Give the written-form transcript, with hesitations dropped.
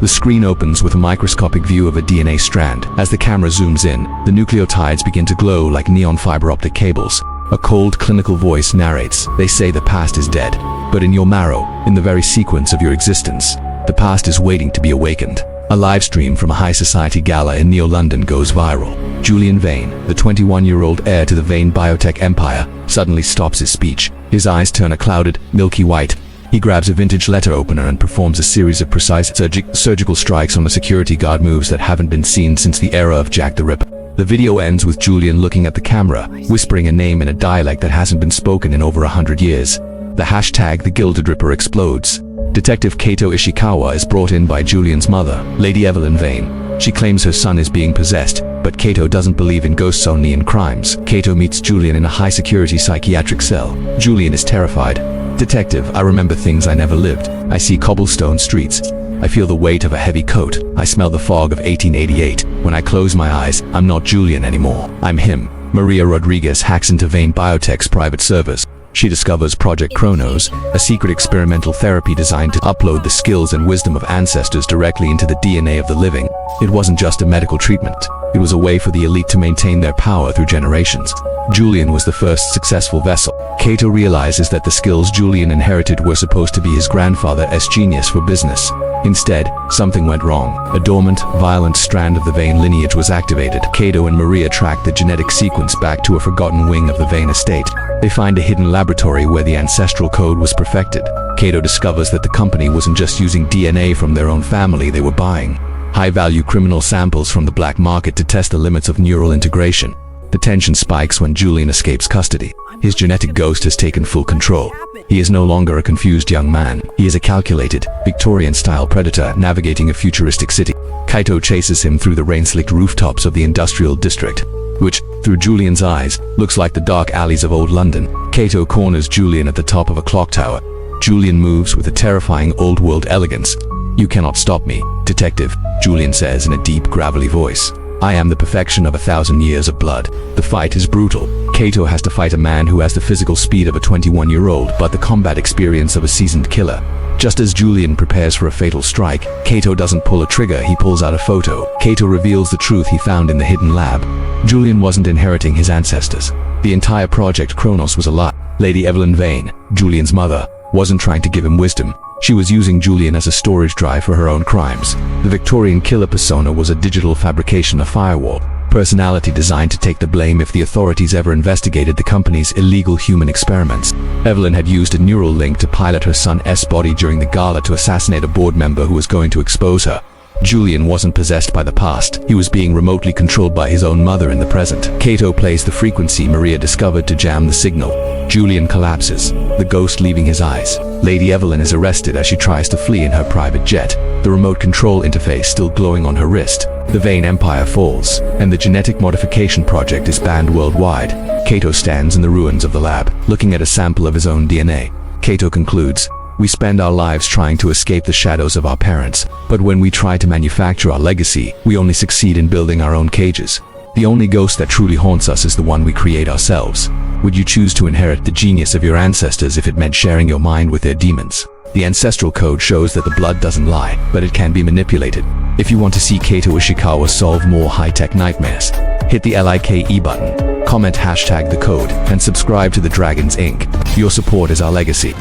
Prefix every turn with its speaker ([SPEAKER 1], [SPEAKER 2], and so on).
[SPEAKER 1] The screen opens with a microscopic view of a DNA strand. As the camera zooms in, the nucleotides begin to glow like neon fiber optic cables. A cold, clinical voice narrates. They say the past is dead, but in your marrow, in the very sequence of your existence, the past is waiting to be awakened. A live stream from a high society gala in Neo-London goes viral. Julian Vane, the 21-year-old heir to the Vane Biotech empire, suddenly stops his speech. His eyes turn a clouded, milky white. He grabs a vintage letter opener and performs a series of precise surgical strikes on the security guard, moves that haven't been seen since the era of Jack the Ripper. The video ends with Julian looking at the camera, whispering a name in a dialect that hasn't been spoken in over 100 years. The hashtag The Gilded Ripper explodes. Detective Kaito Ishikawa is brought in by Julian's mother, Lady Evelyn Vane. She claims her son is being possessed, but Kaito doesn't believe in ghosts, only in crimes. Kaito meets Julian in a high-security psychiatric cell. Julian is terrified. Detective, I remember things I never lived. I see cobblestone streets. I feel the weight of a heavy coat. I smell the fog of 1888. When I close my eyes, I'm not Julian anymore. I'm him. Maria Rodriguez hacks into Vane Biotech's private servers. She discovers Project Chronos, a secret experimental therapy designed to upload the skills and wisdom of ancestors directly into the DNA of the living. It wasn't just a medical treatment. It was a way for the elite to maintain their power through generations. Julian was the first successful vessel. Kaito realizes that the skills Julian inherited were supposed to be his grandfather's genius for business. Instead, something went wrong. A dormant, violent strand of the Vane lineage was activated. Kaito and Maria tracked the genetic sequence back to a forgotten wing of the Vane estate. They find a hidden laboratory where the ancestral code was perfected. Kaito discovers that the company wasn't just using DNA from their own family, they were buying high-value criminal samples from the black market to test the limits of neural integration. The tension spikes when Julian escapes custody. His genetic ghost has taken full control. He is no longer a confused young man. He is a calculated, Victorian-style predator navigating a futuristic city. Kaito chases him through the rain-slicked rooftops of the industrial district, which, through Julian's eyes, looks like the dark alleys of old London. Kaito corners Julian at the top of a clock tower. Julian moves with a terrifying old-world elegance. "You cannot stop me, detective," Julian says in a deep, gravelly voice. "I am the perfection of 1,000 years of blood." The fight is brutal. Kaito has to fight a man who has the physical speed of a 21-year-old, but the combat experience of a seasoned killer. Just as Julian prepares for a fatal strike, Kaito doesn't pull a trigger, he pulls out a photo. Kaito reveals the truth he found in the hidden lab. Julian wasn't inheriting his ancestors. The entire Project Chronos was a lie. Lady Evelyn Vane, Julian's mother, wasn't trying to give him wisdom. She was using Julian as a storage drive for her own crimes. The Victorian killer persona was a digital fabrication, a firewall personality designed to take the blame if the authorities ever investigated the company's illegal human experiments. Evelyn had used a neural link to pilot her son's body during the gala to assassinate a board member who was going to expose her. Julian wasn't possessed by the past. He was being remotely controlled by his own mother in the present. Kaito plays the frequency Maria discovered to jam the signal. Julian collapses, the ghost leaving his eyes. Lady Evelyn is arrested as she tries to flee in her private jet, the remote control interface still glowing on her wrist. The Vane Empire falls, and the genetic modification project is banned worldwide. Kaito stands in the ruins of the lab, looking at a sample of his own DNA. Kaito concludes, "We spend our lives trying to escape the shadows of our parents, but when we try to manufacture our legacy, we only succeed in building our own cages. The only ghost that truly haunts us is the one we create ourselves." Would you choose to inherit the genius of your ancestors if it meant sharing your mind with their demons? The Ancestral code shows that the blood doesn't lie, but it can be manipulated. If you want to see Kaito Ishikawa solve more high-tech nightmares, hit the like button, comment #the code, and subscribe to the Dragons Inc. Your support is our legacy.